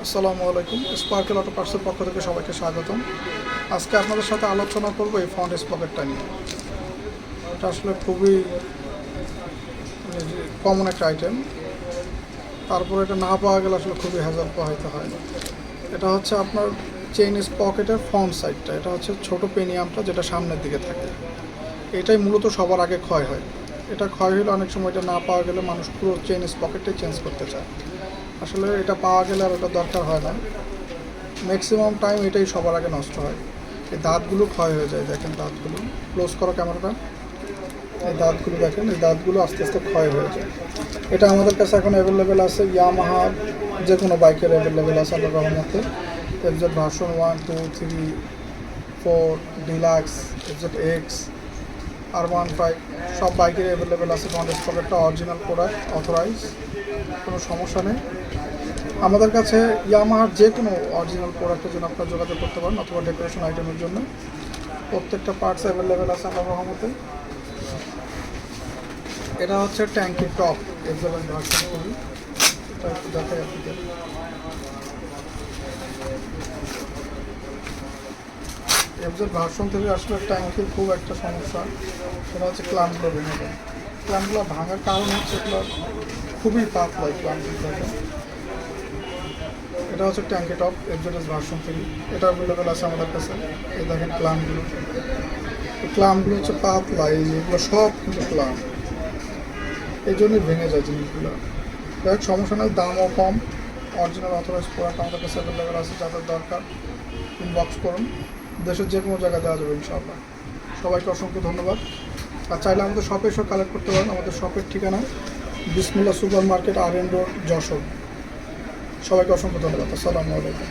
আসসালামু আলাইকুম। Sparkle auto পার্টসের পক্ষ থেকে সবাইকে স্বাগতম। আজকে আপনাদের সাথে আলোচনা করব এই ফ্রন্ট স্পকেটটা নিয়ে। এটা আসলে খুবই কমন একটা আইটেম, তারপরে এটা না পাওয়া গেলে আসলে খুবই হ্যাজাল পোহাইতে হয়। এটা হচ্ছে আপনার চেইন স্পকেটের ফ্রন্ট সাইডটা, এটা হচ্ছে ছোট পেনিয়ামটা যেটা সামনের দিকে থাকে। এটাই মূলত সবার আগে ক্ষয় হয়। এটা ক্ষয় হলে অনেক সময় এটা না পাওয়া গেলে মানুষ পুরো চেইন স্পকেটটাই চেঞ্জ করতে চায়। আসলে এটা পাওয়া গেলে আর ওটা দরকার হয় না, ম্যাক্সিমাম টাইম এটাই সবার আগে নষ্ট হয়। এই দাঁতগুলো ক্ষয় হয়ে যায়, দেখেন দাঁতগুলো ক্লোজ করো ক্যামেরাটা। এই দাঁতগুলো দেখেন, এই দাঁতগুলো আস্তে আস্তে ক্ষয় হয়ে যায়। এটা আমাদের কাছে এখন অ্যাভেলেবেল আছে, ইয়ামাহার যে কোনো বাইকের অ্যাভেলেবেল আছে আল্লাহর রহমতে। FZ version 1, 2, 3, 4, deluxe, FZ x, R15 সব বাইকের অ্যাভেলেবেল আছে। ফ্রন্ট স্পকেটটা অরিজিনাল প্রোডাক্ট, অথরাইজ, কোনো সমস্যা নেই। আমাদের কাছে ইয়ামাহার যে কোনো অরিজিনাল প্রোডাক্টের জন্য আপনারা যোগাযোগ করতে পারেন, অথবা ডেকোরেশন আইটেমের জন্য প্রত্যেকটা পার্টস অ্যাভেলেবেল আছে আল্লাহর রহমতে। এটা হচ্ছে ট্যাঙ্কি টপ এফজেড ভার্সন করি, এটা একটু দেখাই আপনাদের। এফজেড ভার্সন থেকে আসলে ট্যাঙ্কির খুব একটা সমস্যা, সেটা হচ্ছে ক্লাম্পগুলো ভেঙে যায়। ক্লাম্পগুলো ভাঙার কারণ হচ্ছে এগুলো খুবই পাতলা এই ক্লাম্পগুলো থাকে। এটা হচ্ছে ট্যাঙ্কি টপ এফজেডএস ভার্সন 3, এটা অ্যাভেলেবেল আছে আমাদের কাছে। এই দেখেন ক্লাম্পগুলো, এই ক্লাম্পগুলো হচ্ছে পাতলা, এই যে এগুলো সব কিন্তু ক্লাম্প, এই জন্যই ভেঙে যায় জিনিসগুলো। যাই সমস্যা নেই, দামও কম, অরিজিনাল অথরাইজ প্রোডাক্ট আমাদের কাছে অ্যাভেলেবেল আছে। যাদের দরকার ইনবক্স করুন, দেশের যে কোনো জায়গায় দেওয়া যাবে ইনশাআল্লাহ। সবাইকে অসংখ্য ধন্যবাদ। আর চাইলে আমাদের শপে এসে কালেক্ট করতে পারেন। আমাদের শপের ঠিকানা বিসমিল্লাহ super market, RN road, Jessore. সবাইকে অসংখ্য ধন্যবাদ। আসসালামু আলাইকুম।